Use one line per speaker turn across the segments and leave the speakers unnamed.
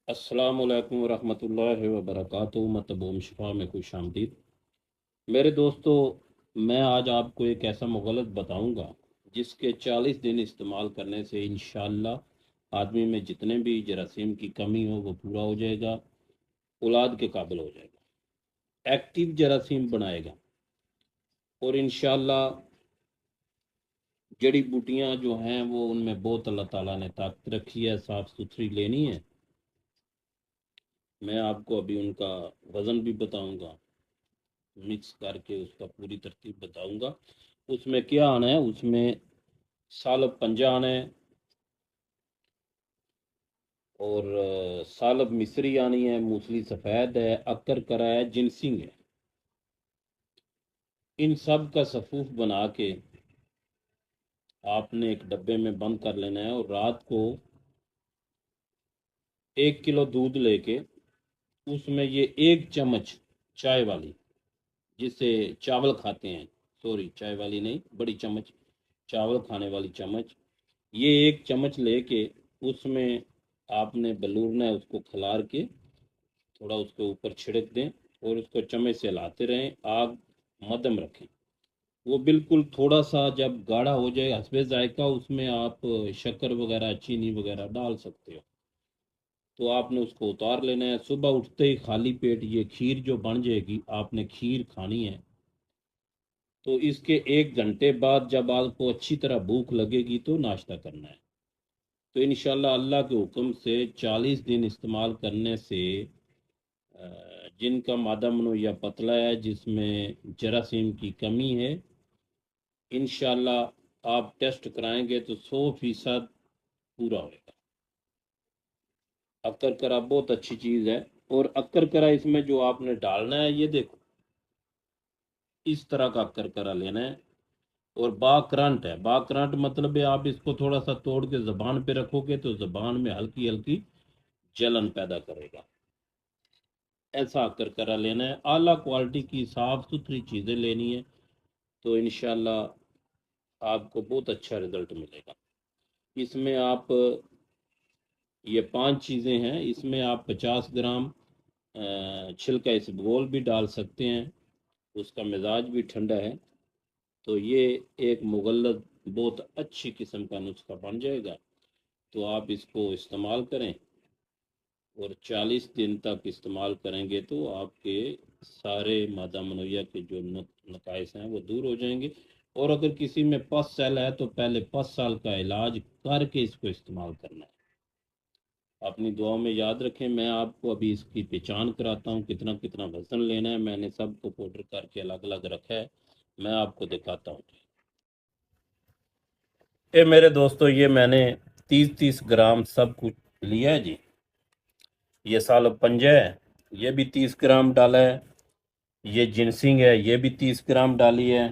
السلام علیکم ورحمۃ اللہ وبرکاتہ، مطبوم شفا میں خوش آمدید میرے دوستو۔ میں آج آپ کو ایک ایسا مغلط بتاؤں گا جس کے 40 دن استعمال کرنے سے انشاءاللہ آدمی میں جتنے بھی جراثیم کی کمی ہو وہ پورا ہو جائے گا، اولاد کے قابل ہو جائے گا، ایکٹیو جراثیم بنائے گا، اور انشاءاللہ جڑی بوٹیاں جو ہیں وہ ان میں بہت اللہ تعالیٰ نے طاقت رکھی ہے، صاف ستھری لینی ہے۔ میں آپ کو ابھی ان کا وزن بھی بتاؤں گا، مکس کر کے اس کا پوری ترتیب بتاؤں گا۔ اس میں کیا آنا ہے، اس میں سالب پنجہ آنا ہے، اور سالب مصری آنی ہے، موسلی سفید ہے، اکر کرا ہے، جنسنگ ہے۔ ان سب کا صفوف بنا کے آپ نے ایک ڈبے میں بند کر لینا ہے، اور رات کو 1 کلو دودھ لے کے اس میں یہ 1 چمچ چائے والی، جسے چاول کھاتے ہیں، سوری چائے والی نہیں، بڑی چمچ، چاول کھانے والی چمچ، یہ 1 چمچ لے کے اس میں آپ نے بلورنا ہے، اس کو کھلار کے تھوڑا اس کے اوپر چھڑک دیں، اور اس کو چمچ سے ہلاتے رہیں، آگ مدھم رکھیں۔ وہ بالکل تھوڑا سا جب گاڑھا ہو جائے حسب ذائقہ، اس میں آپ شکر وغیرہ چینی وغیرہ ڈال سکتے ہو۔ تو آپ نے اس کو اتار لینا ہے۔ صبح اٹھتے ہی خالی پیٹ یہ کھیر جو بن جائے گی، آپ نے کھیر کھانی ہے۔ تو اس کے 1 گھنٹے بعد جب آپ کو اچھی طرح بھوک لگے گی تو ناشتہ کرنا ہے۔ تو انشاءاللہ اللہ کے حکم سے 40 دن استعمال کرنے سے جن کا مادہ منویہ پتلا ہے، جس میں جراثیم کی کمی ہے، انشاءاللہ آپ ٹیسٹ کرائیں گے تو 100% پورا ہوئے گا۔ اکر کرا بہت اچھی چیز ہے، اور اکر کرا اس میں جو آپ نے ڈالنا ہے، یہ دیکھو اس طرح کا اکر کرا لینا ہے، اور با کرنٹ ہے۔ با کرنٹ مطلب ہے آپ اس کو تھوڑا سا توڑ کے زبان پہ رکھو گے تو زبان میں ہلکی ہلکی جلن پیدا کرے گا۔ ایسا اکر کرا لینا ہے، اعلیٰ کوالٹی کی صاف ستھری چیزیں لینی ہے، تو انشاءاللہ آپ کو بہت اچھا رزلٹ ملے گا۔ اس میں آپ یہ 5 چیزیں ہیں، اس میں آپ 50 گرام چھلکا اسبگول بھی ڈال سکتے ہیں، اس کا مزاج بھی ٹھنڈا ہے، تو یہ ایک مغلظ بہت اچھی قسم کا نسخہ بن جائے گا۔ تو آپ اس کو استعمال کریں، اور 40 دن تک استعمال کریں گے تو آپ کے سارے مادہ منویہ کے جو نقائص ہیں وہ دور ہو جائیں گے۔ اور اگر کسی میں پس سیل ہے تو پہلے 5 سال کا علاج کر کے اس کو استعمال کرنا ہے۔ اپنی دعاؤں میں یاد رکھیں۔ میں آپ کو ابھی اس کی پہچان کراتا ہوں، کتنا کتنا وزن لینا ہے، میں نے سب کو پاؤڈر کر کے الگ الگ رکھا ہے، میں آپ کو دکھاتا ہوں۔ میرے دوستو، یہ میں نے 30 گرام سب کچھ لیا ہے جی۔ یہ سالب پنجہ ہے، یہ بھی 30 گرام ڈالا ہے، یہ جنسنگ ہے، یہ بھی 30 گرام ڈالی ہے،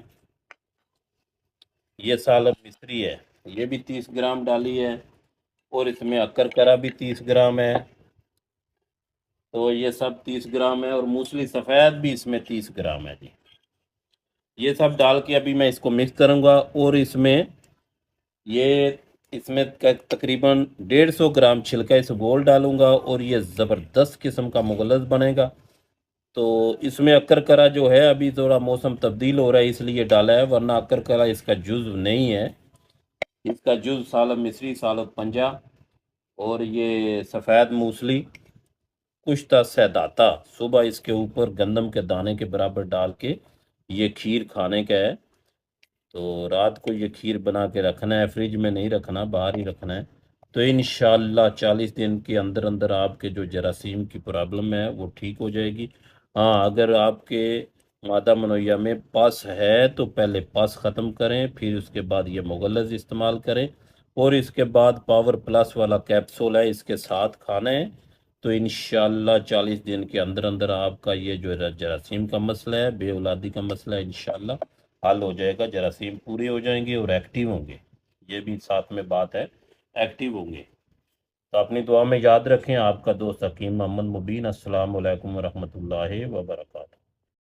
یہ سالب مصری ہے، یہ بھی 30 گرام ڈالی ہے، اور اس میں اکر کرا بھی 30 گرام ہے، تو یہ سب 30 گرام ہے، اور موسلی سفید بھی اس میں 30 گرام ہے جی۔ یہ سب ڈال کے ابھی میں اس کو مکس کروں گا، اور اس میں تقریباً 150 گرام چھلکا اسبگول ڈالوں گا، اور یہ زبردست قسم کا مغلظ بنے گا۔ تو اس میں اکر کرا جو ہے، ابھی تھوڑا موسم تبدیل ہو رہا ہے اس لیے ڈالا ہے، ورنہ اکر کرا اس کا جزو نہیں ہے۔ اس کا جزو سالب مصری، سالب پنجہ، اور یہ سفید موسلی کشتہ سیداتا، صبح اس کے اوپر گندم کے دانے کے برابر ڈال کے یہ کھیر کھانے کا ہے۔ تو رات کو یہ کھیر بنا کے رکھنا ہے، فریج میں نہیں رکھنا، باہر ہی رکھنا ہے۔ تو انشاءاللہ 40 دن کے اندر اندر آپ کے جو جراثیم کی پرابلم ہے وہ ٹھیک ہو جائے گی۔ ہاں، اگر آپ کے مادہ منویہ میں پس ہے تو پہلے پس ختم کریں، پھر اس کے بعد یہ مغلظ استعمال کریں، اور اس کے بعد پاور پلس والا کیپسول ہے، اس کے ساتھ کھانا ہے۔ تو انشاءاللہ 40 دن کے اندر اندر آپ کا یہ جو جراثیم کا مسئلہ ہے، بے اولادی کا مسئلہ ہے، انشاءاللہ حل ہو جائے گا، جراثیم پورے ہو جائیں گے اور ایکٹیو ہوں گے۔ یہ بھی ساتھ میں بات ہے، ایکٹیو ہوں گے۔ تو اپنی دعا میں یاد رکھیں۔ آپ کا دوست حکیم محمد مبین۔ السلام علیکم ورحمۃ اللہ وبرکاتہ۔